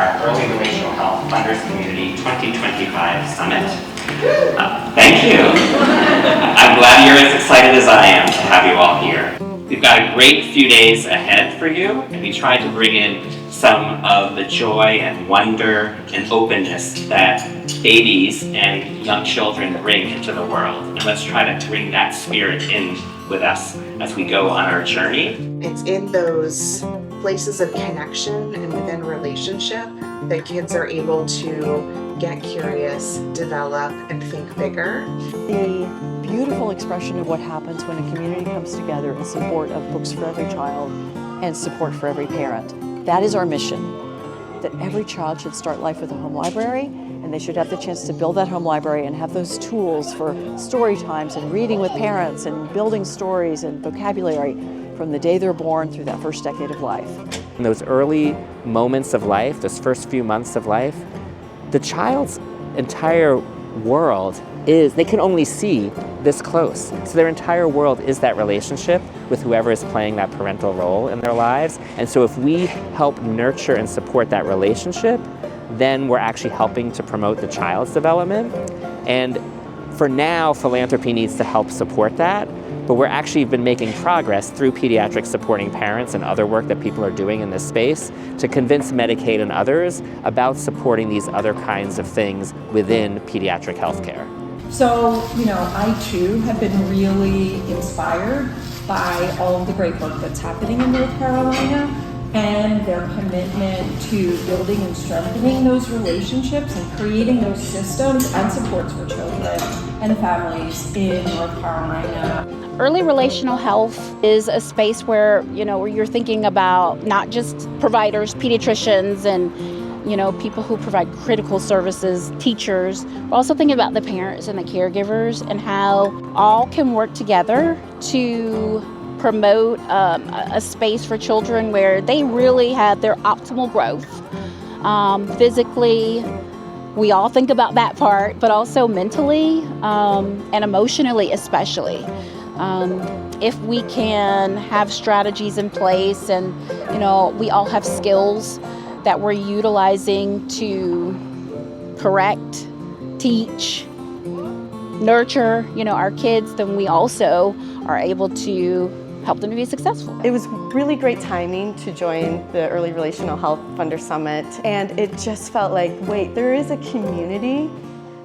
our Early Relational Health Funders Community 2025 Summit. Thank you. I'm glad you're as excited as I am to have you all here. We've got a great few days ahead for you, and we tried to bring in some of the joy and wonder and openness that babies and young children bring into the world. And let's try to bring that spirit in with us as we go on our journey. It's in those places of connection and within relationship that kids are able to get curious, develop, and think bigger. The beautiful expression of what happens when a community comes together in support of books for every child and support for every parent. That is our mission, that every child should start life with a home library, and they should have the chance to build that home library and have those tools for story times and reading with parents and building stories and vocabulary from the day they're born through that first decade of life. In those early moments of life, those first few months of life, the child's entire world is, they can only see this close. So their entire world is that relationship with whoever is playing that parental role in their lives. And so if we help nurture and support that relationship, then we're actually helping to promote the child's development. And for now, philanthropy needs to help support that. But we're actually been making progress through Pediatrics supporting parents and other work that people are doing in this space to convince Medicaid and others about supporting these other kinds of things within pediatric healthcare. So, I too have been really inspired by all of the great work that's happening in North Carolina and their commitment to building and strengthening those relationships and creating those systems and supports for children and families in North Carolina. Early relational health is a space where, where you're thinking about not just providers, pediatricians, and people who provide critical services, teachers. We're also thinking about the parents and the caregivers and how all can work together to promote a space for children where they really have their optimal growth. Physically, we all think about that part, but also mentally and emotionally especially. If we can have strategies in place and, we all have skills that we're utilizing to correct, teach, nurture, our kids, then we also are able to help them to be successful. It was really great timing to join the Early Relational Health Funder Summit, and it just felt like, wait, there is a community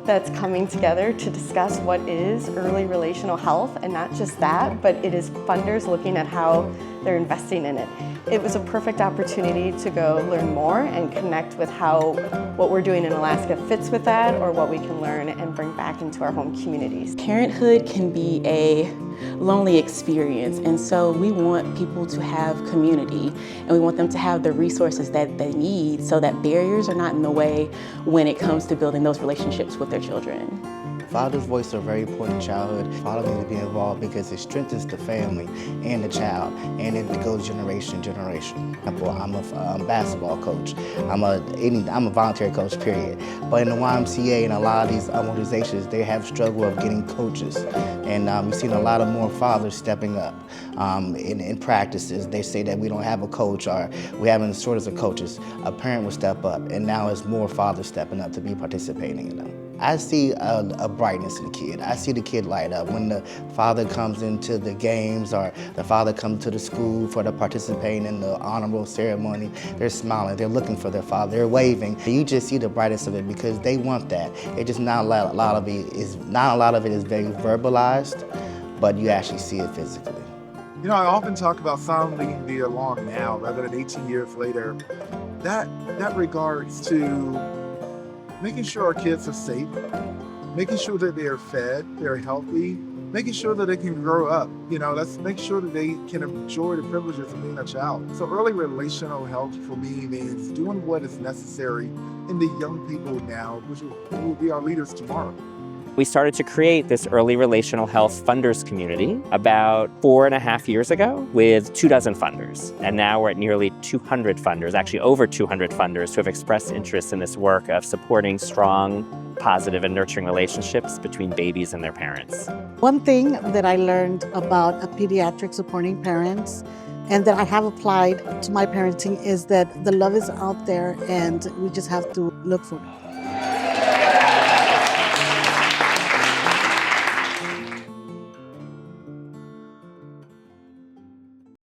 that's coming together to discuss what is early relational health, and not just that, but it is funders looking at how they're investing in it. It was a perfect opportunity to go learn more and connect with how what we're doing in Alaska fits with that, or what we can learn and bring back into our home communities. Parenthood can be a lonely experience, and so we want people to have community, and we want them to have the resources that they need so that barriers are not in the way when it comes to building those relationships with their children. Father's voice are very important in childhood. Father needs to be involved because it strengthens the family and the child, and it goes generation to generation. I'm a basketball coach. I'm a voluntary coach, period. But in the YMCA and a lot of these organizations, they have struggle of getting coaches. And we've seen a lot of more fathers stepping up in practices. They say that we don't have a coach, or we haven't shortage of coaches. A parent will step up, and now it's more fathers stepping up to be participating in them. I see a brightness in the kid. I see the kid light up when the father comes into the games, or the father comes to the school for the participating in the honorable ceremony. They're smiling, they're looking for their father, they're waving. You just see the brightness of it because they want that. It just not a lot of it is very verbalized, but you actually see it physically. I often talk about sounding the alarm now rather than 18 years later. That regards to making sure our kids are safe, making sure that they are fed, they're healthy, making sure that they can grow up. Let's make sure that they can enjoy the privileges of being a child. So early relational health for me means doing what is necessary in the young people now, which will be our leaders tomorrow. We started to create this early relational health funders community about 4.5 years ago with 24 funders. And now we're at nearly 200 funders, actually over 200 funders who have expressed interest in this work of supporting strong, positive and nurturing relationships between babies and their parents. One thing that I learned about a pediatric supporting parents and that I have applied to my parenting is that the love is out there and we just have to look for it.